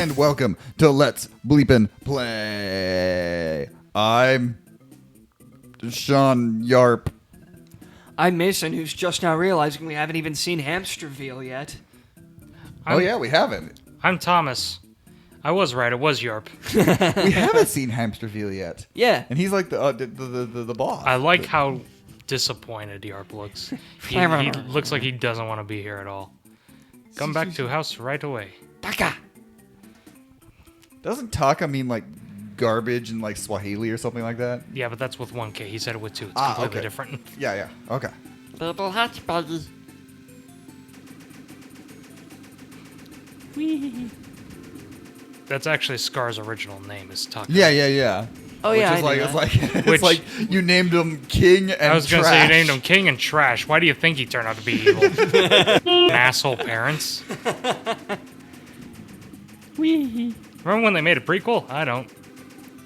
and welcome to Let's Bleepin' Play. I'm Sean Yarp. I'm Mason, who's just now realizing we haven't even seen Hamsterviel yet. We haven't. I'm Thomas. I was right, it was Yarp. We haven't seen Hamsterviel yet. Yeah. And he's like the boss. I like how disappointed Yarp looks. He looks like he doesn't want to be here at all. Come back to house right away. Taka! Doesn't Taka mean like garbage in like Swahili or something like that? Yeah, but that's with 1K. He said it with 2. It's completely okay. different. Yeah. Okay. Little hot buggy. That's actually Scar's original name is Taka. Yeah. Oh, Which yeah, is I knew like, that. it's like you named him King and I was going to Trash. say you named him King and Trash. Why do you think he turned out to be evil? Asshole parents. Remember when they made a prequel? I don't.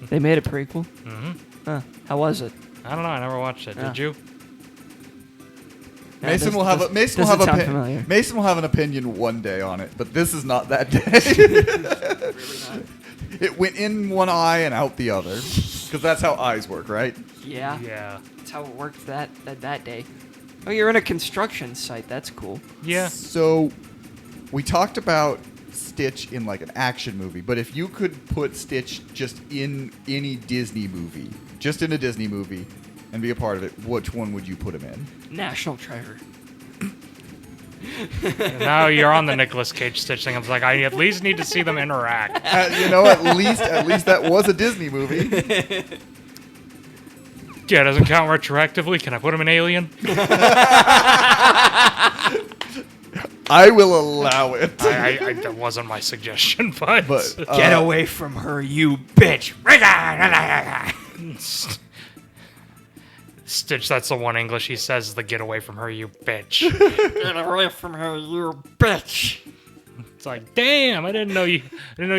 They made a prequel? Mm-hmm. Huh. How was it? I don't know. I never watched it. Oh. Did you? Mason will have an opinion one day on it, but this is not that day. It went in one eye and out the other, because that's how eyes work, right? Yeah. Yeah. That's how it worked that day. Oh, you're in a construction site. That's cool. Yeah. So, we talked about Stitch in like an action movie, but if you could put Stitch just in any Disney movie, just in a Disney movie, and be a part of it, which one would you put him in? National Treasure. Now you're on the Nicolas Cage Stitch thing. I was like, I at least need to see them interact. At least that was a Disney movie. Yeah, it doesn't count retroactively. Can I put him in Alien? I will allow it. That wasn't my suggestion, but Get away from her, you bitch! Stitch, that's the one English he says, the get away from her, you bitch. Get away from her, you bitch! It's like, damn, I didn't know you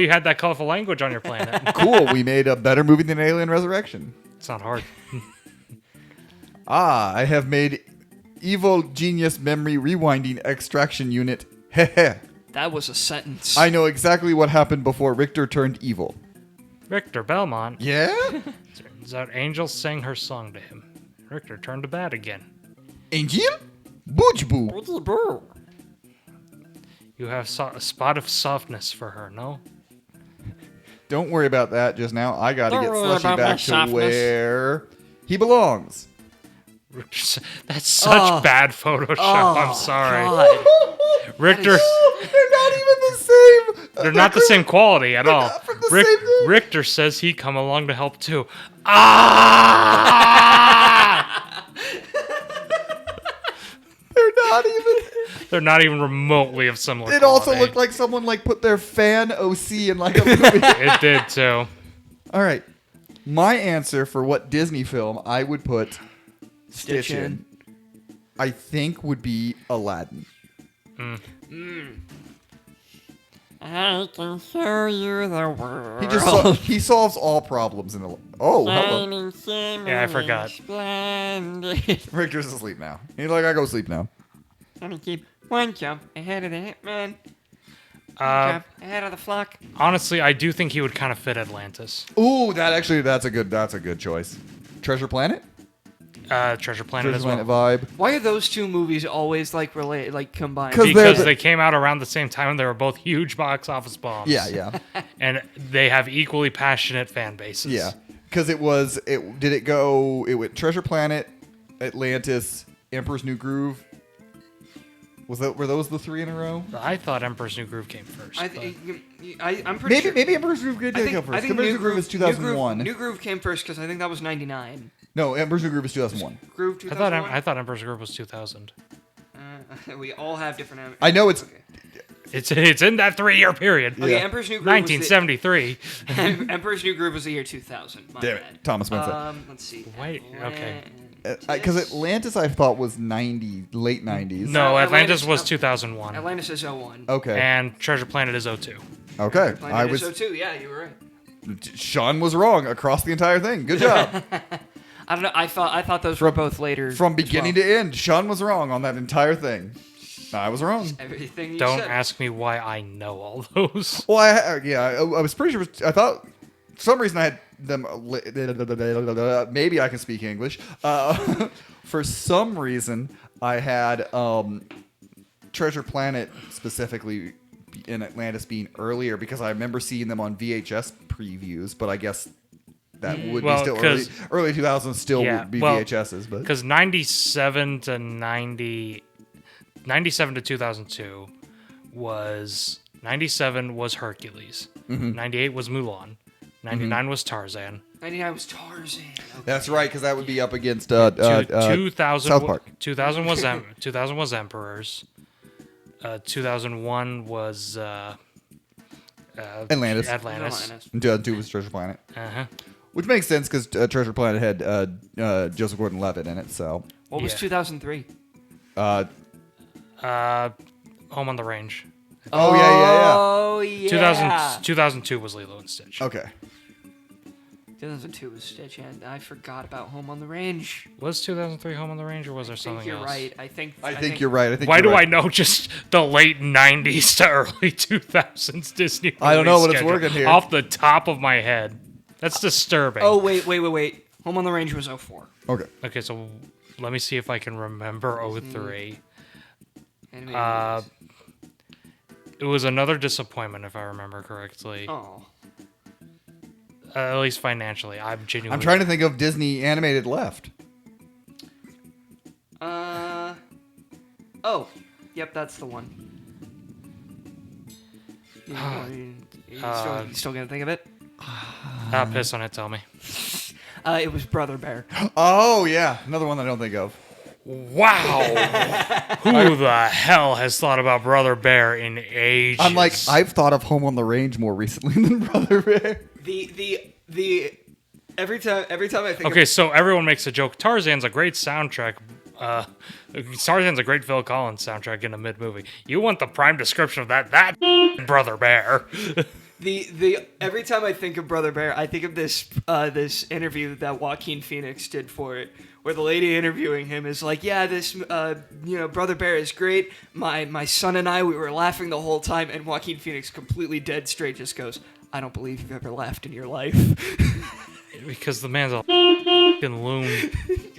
had that colorful language on your planet. Cool, we made a better movie than Alien Resurrection. It's not hard. I have made Evil Genius Memory Rewinding Extraction Unit. Heh. That was a sentence. I know exactly what happened before Richter turned evil. Richter Belmont. Yeah? Turns out Angel sang her song to him. Richter turned to bad again. Angel? Boo. You have a spot of softness for her, no? Don't worry about that just now. I gotta Don't get worry Slushy about my back to softness. where he belongs. That's such bad Photoshop. I'm sorry. God. Richter. They're not even the same. They're not the same quality at all. not from the same thing. Richter says he'd come along to help too. Ah! They're They're not even remotely of similar It quality. also looked like someone like put their fan OC in like a movie. It did too. All right. My answer for what Disney film I would put Stitch in, I think would be Aladdin. I can show you the world. He solves all problems in the. Oh, hello. Yeah, I forgot. Splendid. Richter's asleep now. He's like, I go sleep now. Gonna keep one jump ahead of the hitman. Uh, Jump ahead of the flock. honestly, I do think he would kind of fit Atlantis. Ooh, that's a good choice. Treasure Planet? Treasure Planet Treasure as well. Planet vibe. Why are those two movies always like related, like combined? Because they came out around the same time and they were both huge box office bombs. Yeah. And they have equally passionate fan bases. Yeah. Because it went Treasure Planet, Atlantis, Emperor's New Groove. Were those the three in a row? I thought Emperor's New Groove came first. I'm pretty Maybe sure. maybe Emperor's New Groove did come first. Emperor's New Groove is 2001. New Groove came first because I think that was 99. No, Emperor's New Groove is 2001. Groove I 2001. thought Emperor's New Groove was 2000. We all have different. I know it's. Okay. It's in that 3-year period. Okay, Yeah. Emperor's New Groove. 1973. Emperor's New Groove was the year 2000. My Damn it, bad. Thomas Spencer. Let's see. Wait, okay. Because Atlantis, I thought was late 90s. No, Atlantis Atlantis- was 2001. Atlantis is 01. Okay. And Treasure Planet is 02. Okay. Planet is 02. Yeah, you were right. Sean was wrong across the entire thing. Good job. I don't know. I thought those were both later. From beginning to end, Sean was wrong on that entire thing. I was wrong. Everything you Don't said. ask me why I know all those. Well, I was pretty sure. I thought for some reason I had them. Maybe I can speak English. For some reason, I had Treasure Planet specifically in Atlantis being earlier because I remember seeing them on VHS previews. But I guess that would be still early 2000s. Still would be VHSs, but because 97 to 2002 was 97 was Hercules, 98 was Mulan, 99 was Tarzan. 99 was Tarzan. Okay. that's right because that would be up against 2000 South Park. 2000 was Emperors. 2001 was Atlantis. And 2002 was Treasure Planet. Which makes sense because Treasure Planet had Joseph Gordon-Levitt in it. So What was 2003? Home on the Range. Oh yeah. Oh, yeah. 2002 was Lilo and Stitch. Okay. 2002 was Stitch, and I forgot about Home on the Range. Was 2003 Home on the Range, or was there I something think you're else? right. I think you're right. Why do I know just the late 90s to early 2000s Disney movie I don't know, but it's schedule working here. off the top of my head? That's disturbing. Oh, wait. Home on the Range was 04. Okay. Okay, so let me see if I can remember 03. Animated movies. It was another disappointment, if I remember correctly. Oh. At least financially. I'm genuinely... I'm trying to think of Disney animated left. Oh. Yep, that's the one. You still gonna think of it? Piss on it, tell me. It was Brother Bear. Oh yeah, another one I don't think of. Wow! Who the hell has thought about Brother Bear in ages? I'm like, I've thought of Home on the Range more recently than Brother Bear. The every time I think Okay, so everyone makes a joke. Tarzan's a great soundtrack. Tarzan's a great Phil Collins soundtrack in a mid-movie. You want the prime description of that? That Brother Bear. the every time I think of Brother Bear, I think of this interview that Joaquin Phoenix did for it, where the lady interviewing him is like, yeah, this Brother Bear is great. My son and I, we were laughing the whole time, and Joaquin Phoenix, completely dead straight, just goes, I don't believe you've ever laughed in your life. Because the man's a f***ing loon.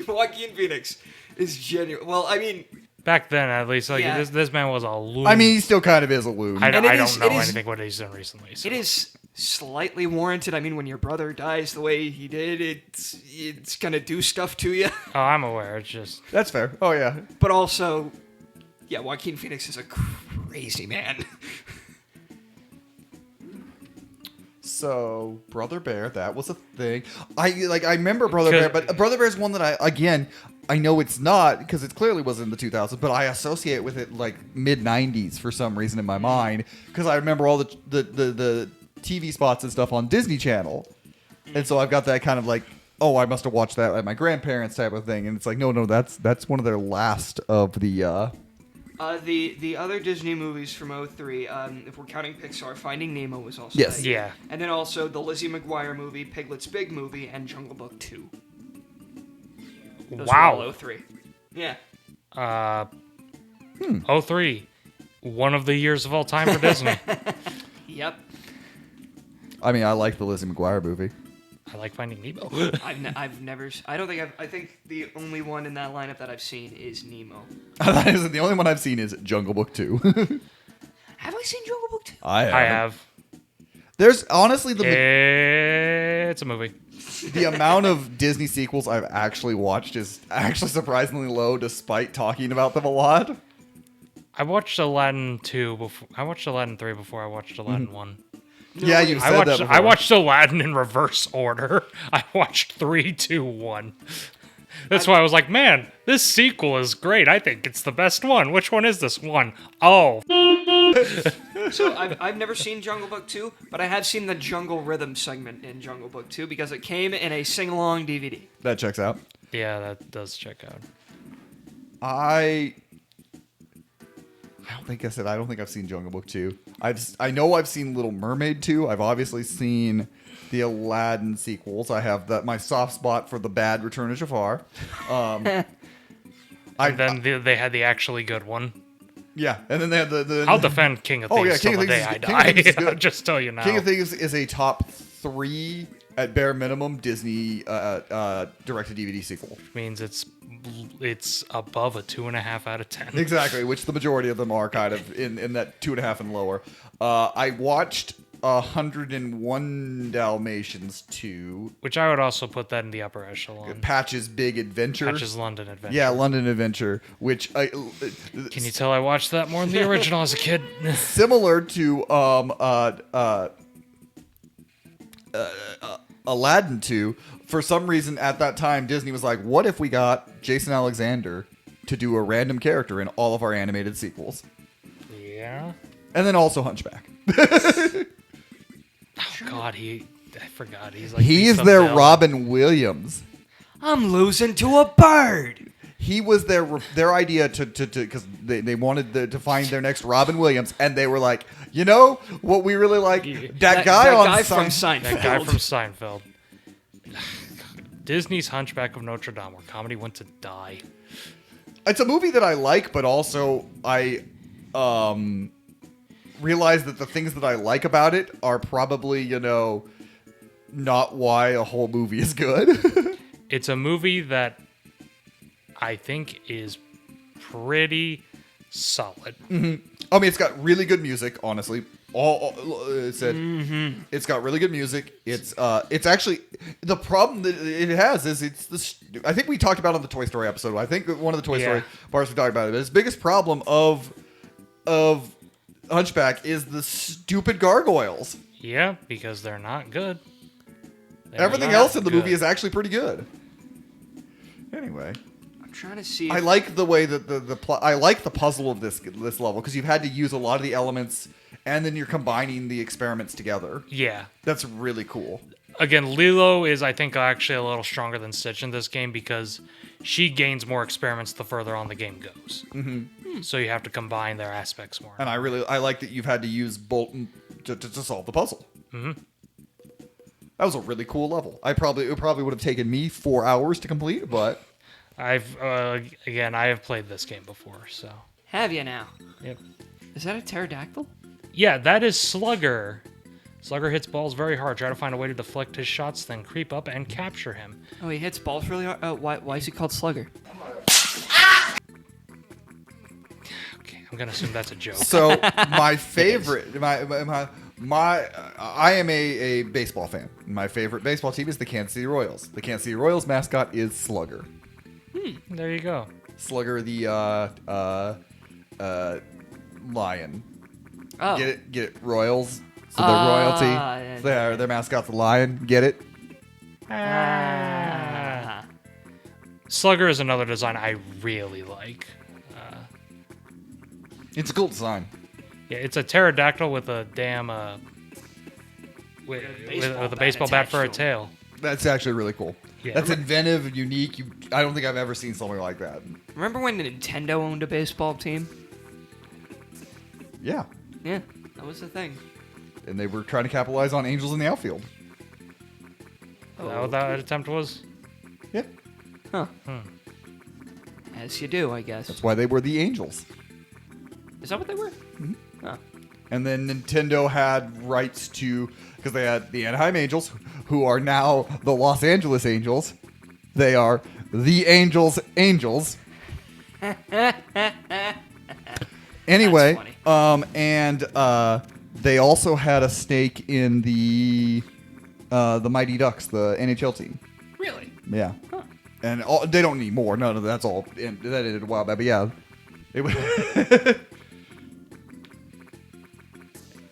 Joaquin Phoenix is genuine. Well, I mean, Back then, at least, like Yeah. this man was a loon. I mean, he still kind of is a loon. I And don't it is- know it is- anything what he's done recently. So. it is slightly warranted. I mean, when your brother dies the way he did, it's gonna do stuff to you. Oh, I'm aware. It's just That's fair. Oh yeah. But also, yeah, Joaquin Phoenix is a crazy man. So Brother Bear, that was a thing. I remember Brother Bear, but Brother Bear's one that I know it's not because it clearly was in the 2000s, but I associate with it like mid 90s for some reason in my mind because I remember all the TV spots and stuff on Disney Channel, and so I've got that kind of like, oh, I must have watched that at my grandparents type of thing, and it's like, no, that's one of their last of the. The other Disney movies from 03, if we're counting Pixar, Finding Nemo was also Yes. that year. Yeah. And then also the Lizzie McGuire movie, Piglet's Big Movie, and Jungle Book 2. Those were all wow. 03. Yeah. 03, one of the years of all time for Disney. Yep. I mean, I like the Lizzie McGuire movie. I like Finding Nemo. I've never. I think the only one in that lineup that I've seen is Nemo. That isn't the only one I've seen is Jungle Book 2. Have I seen Jungle Book 2? I have. There's honestly It's a movie. the amount of Disney sequels I've actually watched is actually surprisingly low, despite talking about them a lot. I watched Aladdin 2 before. I watched Aladdin 3 before I watched Aladdin 1. Yeah, you've said that before. I watched Aladdin in reverse order. I watched 3, 2, 1. That's why I was like, man, this sequel is great. I think it's the best one. Which one is this one? Oh. So I've never seen Jungle Book 2, but I have seen the Jungle Rhythm segment in Jungle Book 2 because it came in a sing-along DVD. That checks out. Yeah, that does check out. I don't think I've seen Jungle Book 2. I know I've seen Little Mermaid 2. I've obviously seen the Aladdin sequels. I have my soft spot for the bad Return of Jafar. And then they had the actually good one. Yeah, and then they had the I'll defend King of Thieves King till of the Thieves day I is- King of Thieves is die. good. I'll just tell you now. King of Thieves is a top 3 at bare minimum Disney direct-to-DVD sequel. Means it's above a 2.5 out of 10. Exactly, which the majority of them are kind of in that 2.5 and lower. I watched 101 Dalmatians 2, Which I would also put that in the upper echelon. Patch's Big Adventure. Patch's London Adventure. Yeah, London Adventure, which Can you tell I watched that more than the original as a kid? similar to Aladdin 2. For some reason, at that time, Disney was like, "What if we got Jason Alexander to do a random character in all of our animated sequels?" Yeah. And then also Hunchback. Oh God, I forgot. He's He's the their villain. Robin Williams. I'm losing to a bird. He was their idea to because they wanted to find their next Robin Williams, and they were like, you know what we really like, that guy from Seinfeld. Seinfeld. That guy from Seinfeld. Disney's Hunchback of Notre Dame, where comedy went to die. It's a movie that I like, but also I realize that the things that I like about it are probably, not why a whole movie is good. It's a movie that I think is pretty solid. I mean, it's got really good music, honestly. All it said, it's got really good music. It's actually the problem that it has is I think we talked about it on the Toy Story episode. I think one of the Toy Story parts we talked about it. But its biggest problem of Hunchback is the stupid gargoyles. Yeah, because they're not good. They're Everything not else in the good. movie is actually pretty good. Anyway, I'm trying to see. I like the way that I like the puzzle of this level because you've had to use a lot of the elements and then you're combining the experiments together. Yeah. That's really cool. Again, Lilo is, I think, actually a little stronger than Stitch in this game because she gains more experiments the further on the game goes. Mm-hmm. So you have to combine their aspects more. And I like that you've had to use Bolton to solve the puzzle. Mm-hmm. That was a really cool level. It probably would have taken me 4 hours to complete, but I have played this game before, so. Have you now? Yep. Is that a pterodactyl? Yeah, that is Slugger. Slugger hits balls very hard. Try to find a way to deflect his shots, then creep up and capture him. Oh, he hits balls really hard. Why is he called Slugger? Okay, I'm gonna assume that's a joke. so my favorite, I am a baseball fan. My favorite baseball team is the Kansas City Royals. The Kansas City Royals mascot is Slugger. There you go. Slugger, the lion. Oh. Get it? Royals. So they're royalty. Yeah, So their mascot's the lion. Get it? Ah. Slugger is another design I really like. It's a cool design. Yeah, it's a pterodactyl with a damn with a baseball bat for a attached to him. tail. That's actually really cool. Yeah. That's inventive and unique. I don't think I've ever seen something like that. Remember when Nintendo owned a baseball team? Yeah. Yeah, that was the thing. And they were trying to capitalize on Angels in the Outfield. Is that what that attempt was? Yeah. Huh. As you do, I guess. That's why they were the Angels. Is that what they were? Oh. And then Nintendo had rights to, because they had the Anaheim Angels, who are now the Los Angeles Angels. They are the Angels. Anyway, and they also had a stake in the Mighty Ducks, the NHL team. Really? Yeah. Huh. And they don't need more. No, that's all. That ended a while back. But yeah, it was.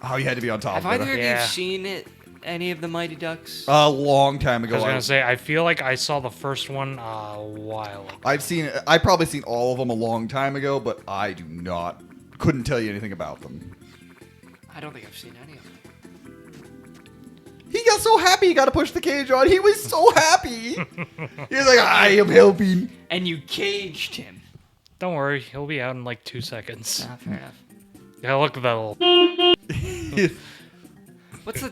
Oh, you had to be on top Have of it. either of Yeah. you seen any of the Mighty Ducks? A long time I ago. was gonna say I feel like I saw the first one a while ago. I've probably seen all of them a long time ago, but I couldn't tell you anything about them. I don't think I've seen any of them. He got so happy he got to push the cage on. He was so happy. He was like, I am helping. And you caged him. Don't worry, he'll be out in like 2 seconds. Ah, fair enough. Yeah, look at that little. What's the...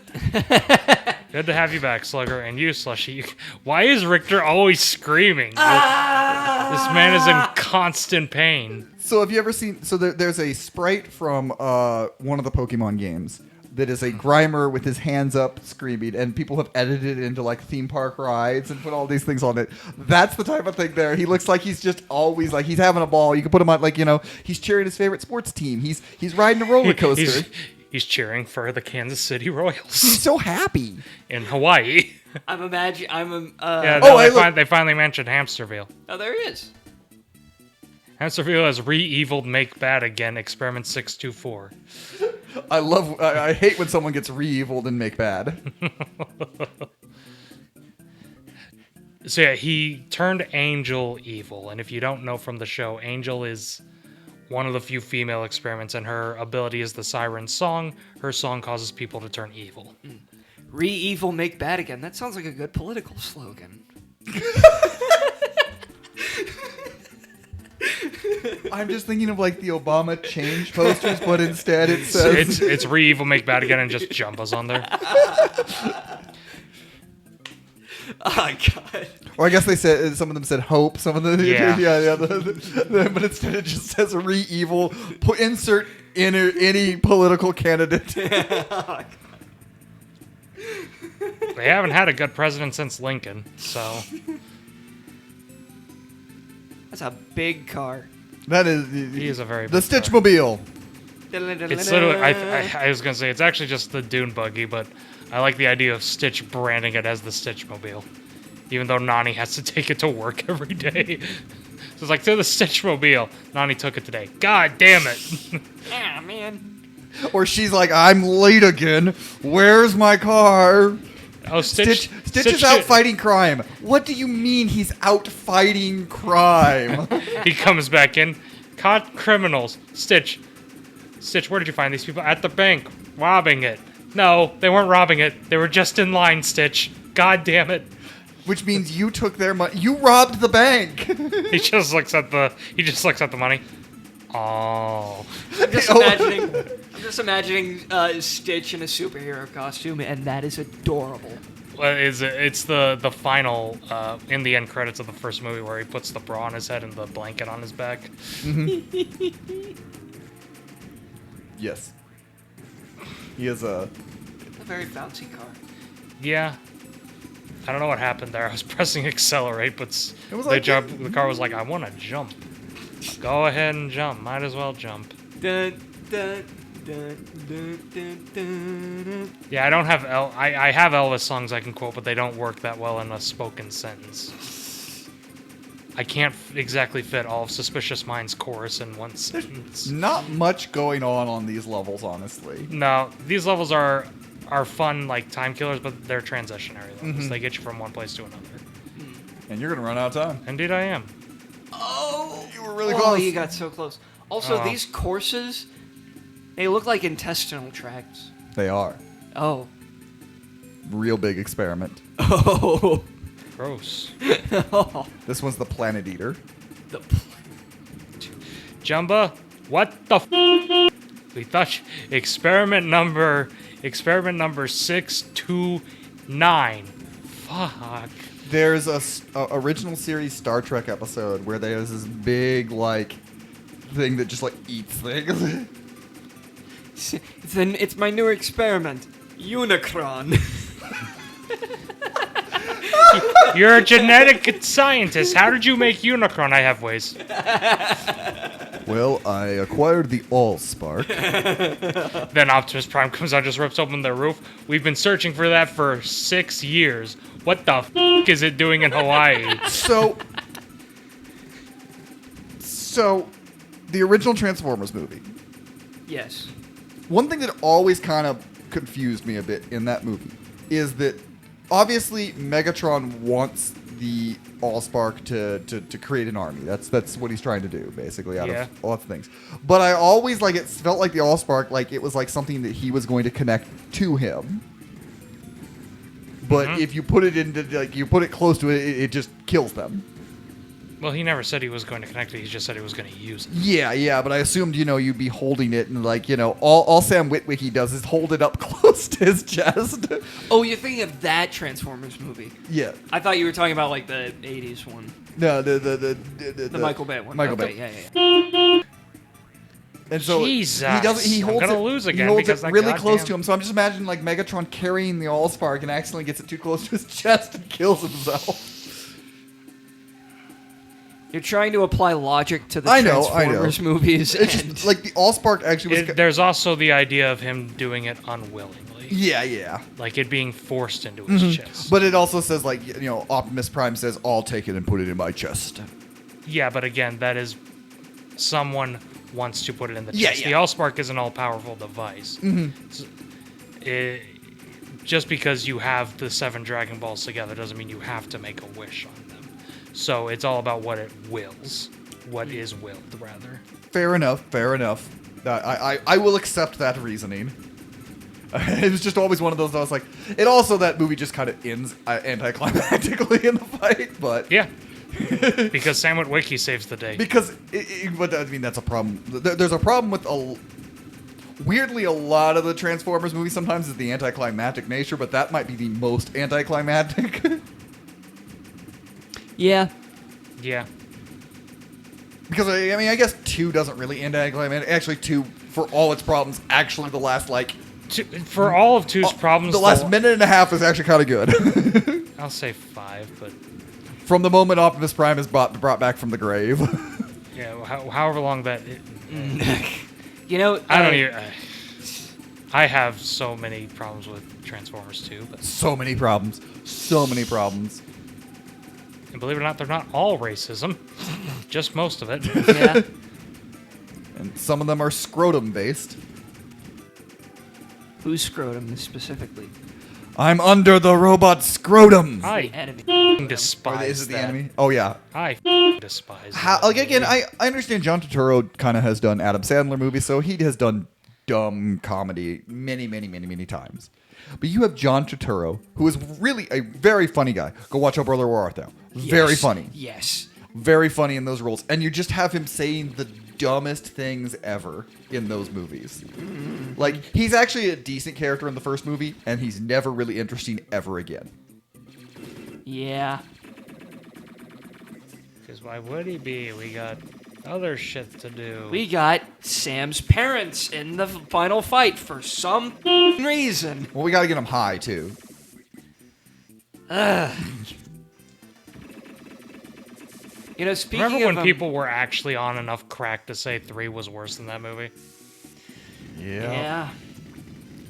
Good to have you back, Slugger, and you, Slushy. Why is Richter always screaming? This man is in constant pain. So have you ever seen? So there's a sprite from one of the Pokemon games that is a Grimer with his hands up screaming, and people have edited it into like theme park rides and put all these things on it. That's the type of thing there. He looks like he's just always like he's having a ball. You can put him on like he's cheering his favorite sports team. He's riding a roller coaster. He's cheering for the Kansas City Royals He's so happy. in Hawaii. They finally mentioned Hamsterviel. Oh, there he is. Hamsterviel has re-eviled Make Bad Again, Experiment 624. I hate when someone gets re-eviled and make bad. So yeah, he turned Angel evil, and if you don't know from the show, Angel is one of the few female experiments, and her ability is the Siren Song. Her song causes people to turn evil. Re-evil, make bad again. That sounds like a good political slogan. I'm just thinking of like the Obama change posters, but instead it says it's re-evil, make bad again, and just Jumba's on there. Oh God. Or I guess they said some of them said hope. Some of them, Yeah. but instead it just says re-evil. Insert any political candidate. They haven't had a good president since Lincoln, so That's a big car. That is. he is a very the big car. Stitchmobile. It's literally. I was gonna say it's actually just the Dune buggy, but I like the idea of Stitch branding it as the Stitchmobile, even though Nani has to take it to work every day. So it's like, to the Stitchmobile. Nani took it today. God damn it! Ah, man. Or she's like, I'm late again. Where's my car? Oh, Stitch is out fighting crime. What do you mean he's out fighting crime? He comes back in, caught criminals. Stitch, where did you find these people? At the bank, robbing it. No, they weren't robbing it. They were just in line, Stitch. God damn it. Which means you took their money. You robbed the bank. He just looks at the money. Oh. I'm just imagining Stitch in a superhero costume, and that is adorable. Well, it's the final in the end credits of the first movie where he puts the bra on his head and the blanket on his back. Mm-hmm. Yes. He is a very bouncy car. Yeah. I don't know what happened there. I was pressing accelerate, but it was like the car was like, I want to jump. Go ahead and jump. Might as well jump. Dun, dun, dun, dun, dun, dun. Yeah, I don't have I have Elvis songs I can quote, but they don't work that well in a spoken sentence. I can't exactly fit all of Suspicious Minds chorus in one sentence. Not much going on these levels, honestly. No, these levels are fun, like time killers, but they're transitionary levels. Mm-hmm. They get you from one place to another. And you're gonna run out of time. Indeed, I am. Oh, you were really oh, close. you got so close. Also, these courses, they look like intestinal tracts. They are. Oh. Real big experiment. Oh. Gross. Oh. This one's the Planet Eater. Jumba, what the we thought experiment number 629. Fuck. There's a original series Star Trek episode where there's this big like thing that just like eats things. It's my new experiment, Unicron. You're a genetic scientist. How did you make Unicron? I have ways. Well, I acquired the Allspark. Then Optimus Prime comes out, just rips open their roof. We've been searching for that for 6 years. What the f*** is it doing in Hawaii? So, the original Transformers movie. Yes. One thing that always kind of confused me a bit in that movie is that obviously Megatron wants the Allspark to create an army. That's what he's trying to do, basically, out of lots of things. But I always it felt like the Allspark, like it was like something that he was going to connect to him. But if you put it you put it close to it, it just kills them. Well, he never said he was going to connect it. He just said he was going to use it. Yeah, but I assumed, you'd be holding it and all Sam Witwicky does is hold it up close to his chest. Oh, you're thinking of that Transformers movie? Yeah. I thought you were talking about the 80s one. No, the Michael Bay one. Michael okay, Bay. Yeah. And so Jesus. he holds I'm gonna it, lose again he holds because it that really close goddamn- to him. So I'm just imagining like Megatron carrying the Allspark and accidentally gets it too close to his chest and kills himself. You're trying to apply logic to the I know. Transformers movies. It's and just like the Allspark actually was. There's also the idea of him doing it unwillingly. Yeah. Like it being forced into his chest. But it also says like Optimus Prime says, "I'll take it and put it in my chest." Yeah, but again, that is someone wants to put it in the Yeah, chest. yeah. The Allspark is an all-powerful device. Just because you have the 7 Dragon Balls together doesn't mean you have to make a wish on them. So it's all about what it wills. What is willed, rather. Fair enough. I will accept that reasoning. It was just always one of those. I was like, it also that movie just kind of ends anticlimactically in the fight, but Yeah. Because Sam Witwicky saves the day. because but I mean that's a problem. There's a problem with weirdly a lot of the Transformers movies sometimes is the anticlimactic nature, but that might be the most anticlimactic. yeah. Yeah. Because I mean I guess 2 doesn't really anticlimactic. Actually 2 for all its problems actually the last like For all of 2's problems, the last minute and a half is actually kind of good. I'll say 5, but From the moment Optimus Prime is brought back from the grave. yeah, however long that. You know, I don't even. I have so many problems with Transformers 2, but So many problems. and believe it or not, they're not all racism, just most of it. Yeah. And some of them are scrotum based. Who's scrotum specifically? I'm under the robot scrotum. The I enemy. despise Is it the that. enemy? Oh yeah. I despise. How, that like again, movie. I understand John Turturro kind of has done Adam Sandler movies, so he has done dumb comedy many times. But you have John Turturro, who is really a very funny guy. Go watch Oh Brother Where Art Thou. Very Yes. funny. Yes. Very funny in those roles. And you just have him saying the dumbest things ever in those movies. Like, he's actually a decent character in the first movie, and he's never really interesting ever again. Yeah. Because why would he be? We got other shit to do. We got Sam's parents in the final fight for some reason. Well, we gotta get him high, too. You know, speaking Remember when of people were actually on enough crack to say 3 was worse than that movie? Yeah.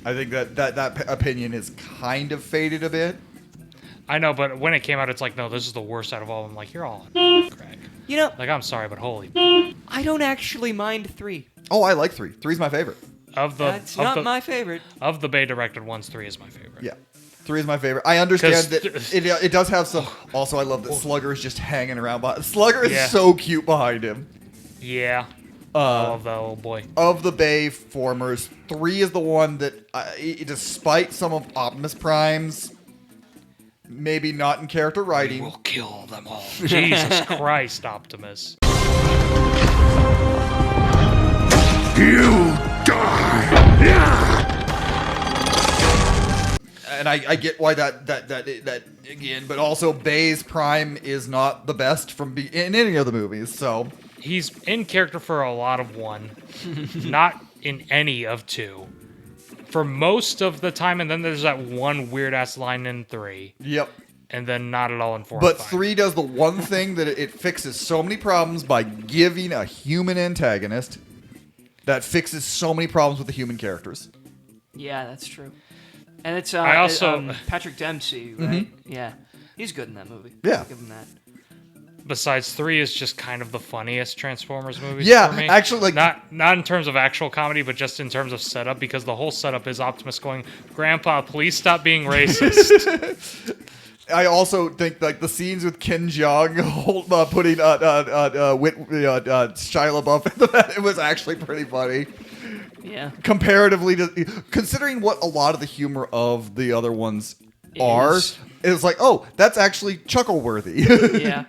I think that opinion is kind of faded a bit. I know, but when it came out, it's like, no, this is the worst out of all of them. Like, you're all on crack. You know, Like, I'm sorry, but holy. I don't actually mind 3. Oh, I like 3. 3's my favorite. That's not my favorite. Of the Bay directed ones, 3 is my favorite. Yeah. 3 is my favorite. I understand 'Cause- that it does have some... Also, I love that Slugger is just hanging around. Slugger is Yeah. so cute behind him. Yeah. I love that little boy. Of the Bay formers, 3 is the one that, despite some of Optimus Prime's maybe not in character writing, We'll kill them all. Jesus Christ, Optimus. You die! and I get why that again, but also Bay's Prime is not the best in any of the movies, so. He's in character for a lot of 1, not in any of 2. For most of the time, and then there's that one weird-ass line in 3. Yep. And then not at all in 4 But and 5. 3 does the one thing that it fixes so many problems by giving a human antagonist that fixes so many problems with the human characters. Yeah, that's true. And it's I also- Patrick Dempsey, right? Yeah, he's good in that movie. Yeah. I'll give him that. Besides, 3 is just kind of the funniest Transformers movies Yeah, for me. actually, like- not in terms of actual comedy, but just in terms of setup, because the whole setup is Optimus going, "Grandpa, please stop being racist." I also think like the scenes with Ken Jeong putting Shia LaBeouf into that, it was actually pretty funny. Yeah. Comparatively to considering what a lot of the humor of the other ones are, it's like, oh, that's actually chuckle worthy. Yeah.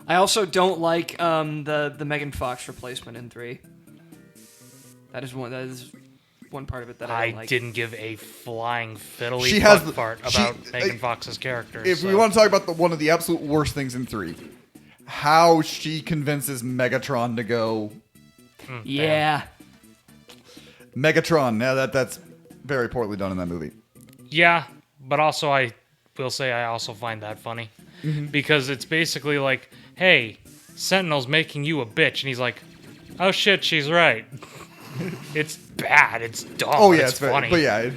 I also don't like the Megan Fox replacement in 3. That is one part of it that I I don't like. didn't give a flying fiddly She has fuck fart she- about Megan Fox's character. If we so- want to talk about one of the absolute worst things in 3, how she convinces Megatron to go Yeah. Megatron. Now that's very poorly done in that movie. Yeah, but also I will say I also find that funny. Because it's basically like, hey, Sentinel's making you a bitch. And he's like, oh shit, she's right. It's bad. It's dumb. Oh yeah, it's very- funny.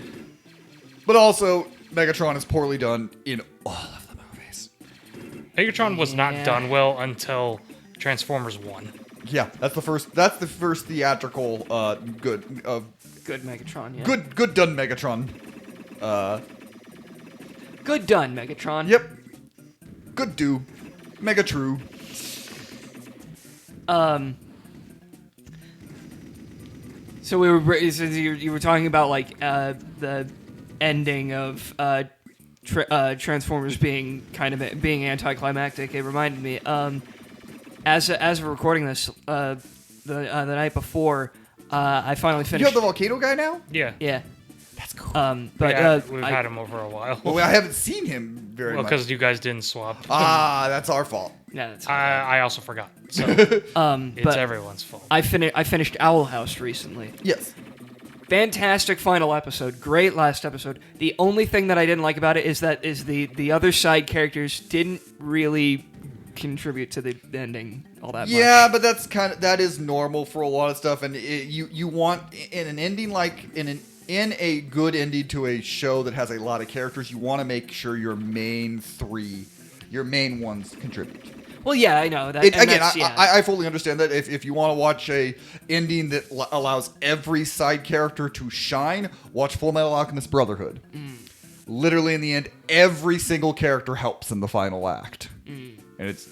But also Megatron is poorly done in all of the movies. Megatron was not Yeah. done well until Transformers 1. Yeah, that's the first. That's the first theatrical good Good Megatron, yeah. good done Megatron. Good done, Megatron. Yep. Good do. Mega true. So you were talking about like the ending of Transformers being being anticlimactic. It reminded me as we're recording this the night before I finally You finished. have the volcano guy now? Yeah. Yeah. That's cool. But We've had him over a while. Well, I haven't seen him very Well, much. because you guys didn't swap. That's our fault. Yeah, that's I also forgot. So it's but everyone's fault. I finished Owl House recently. Yes. Fantastic final episode. Great last episode. The only thing that I didn't like about it is the other side characters didn't really contribute to the ending all that much. Yeah, but that is normal for a lot of stuff, and you want in an ending like in a good ending to a show that has a lot of characters, you want to make sure your main ones contribute. Well, yeah, I know that. Again, that's, yeah. I fully understand that if you want to watch a ending that allows every side character to shine, watch Full Metal Alchemist Brotherhood. Literally, in the end, every single character helps in the final act, and it's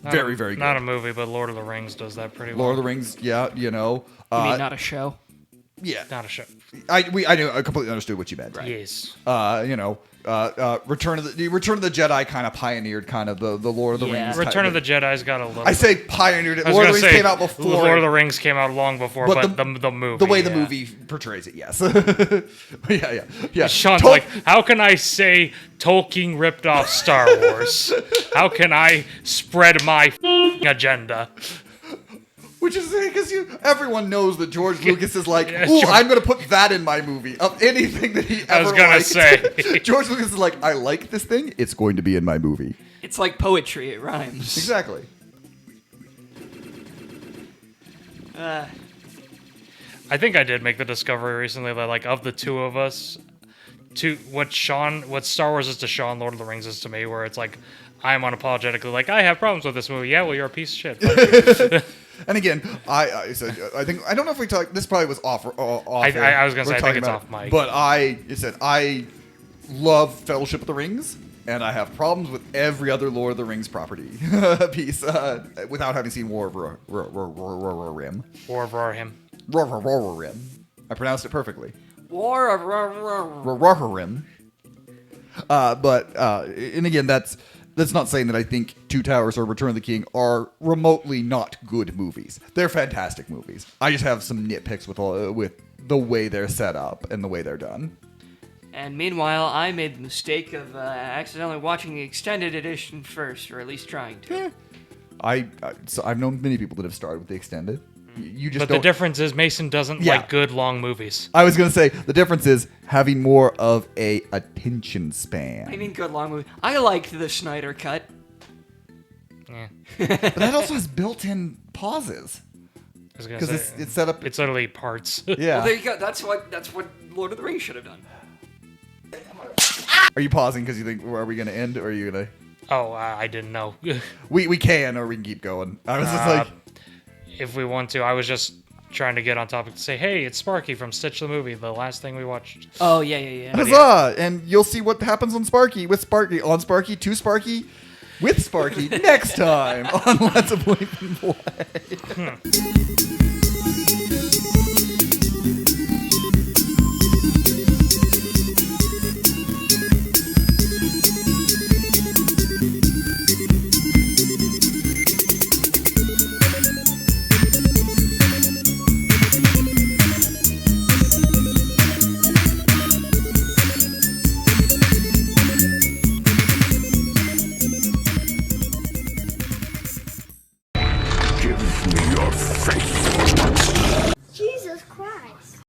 very good. Not a movie, but Lord of the Rings does that pretty well. Lord of the Rings, yeah, You mean not a show? yeah. Not a show. I completely understood what you meant. Yes. Return of the Jedi kind of pioneered kind of the Lord of the Yeah. Rings. Return of the Jedi's got a little. I say pioneered it. I was Lord of gonna the Rings say, came out before. Lord of the Rings came out long before, but the movie. the way the yeah. movie portrays it, yes. yeah. Sean's like, how can I say Tolkien ripped off Star Wars? How can I spread my agenda? Which is because everyone knows that George Lucas is like, Yeah, ooh, sure. I'm going to put that in my movie. Of anything that he ever I was gonna liked. say. George Lucas is like, I like this thing. It's going to be in my movie. It's like poetry. It rhymes. Exactly. I think I did make the discovery recently that, like, of the two of us, what Star Wars is to Sean, Lord of the Rings is to me, where it's like, I'm unapologetically like, I have problems with this movie. Yeah, well, you're a piece of shit. Fuck you. And again, I don't know if we talked. This probably was off. I was gonna say I think it's off mic. But I love Fellowship of the Rings, and I have problems with every other Lord of the Rings property piece without having seen War of Rim. War of Rohirrim. Rim. I pronounced it perfectly. War of Rohirrim. And again, that's not saying that I think Two Towers or Return of the King are remotely not good movies. They're fantastic movies. I just have some nitpicks with the way they're set up and the way they're done. And meanwhile, I made the mistake of accidentally watching the extended edition first, or at least trying to. So I've known many people that have started with the extended. You just But don't. the difference is Mason doesn't Yeah. like good long movies. I was gonna say the difference is having more of a attention span. I mean, good long movie. I liked the Snyder cut. Yeah. But that also has built-in pauses I was gonna because say, it's set up. it's literally parts. Yeah. Well, there you go. That's what Lord of the Rings should have done. Are you pausing because you think, are we gonna end, or are you gonna? Oh, I didn't know. We can, or we can keep going. I was just like. If we want to, I was just trying to get on topic to say, hey, it's Sparky from Stitch the Movie, the last thing we watched. Oh yeah. Huzzah! And you'll see what happens on Sparky, with Sparky, on Sparky, to Sparky, with Sparky, next time on Let's Bleepin Play. Give me your face.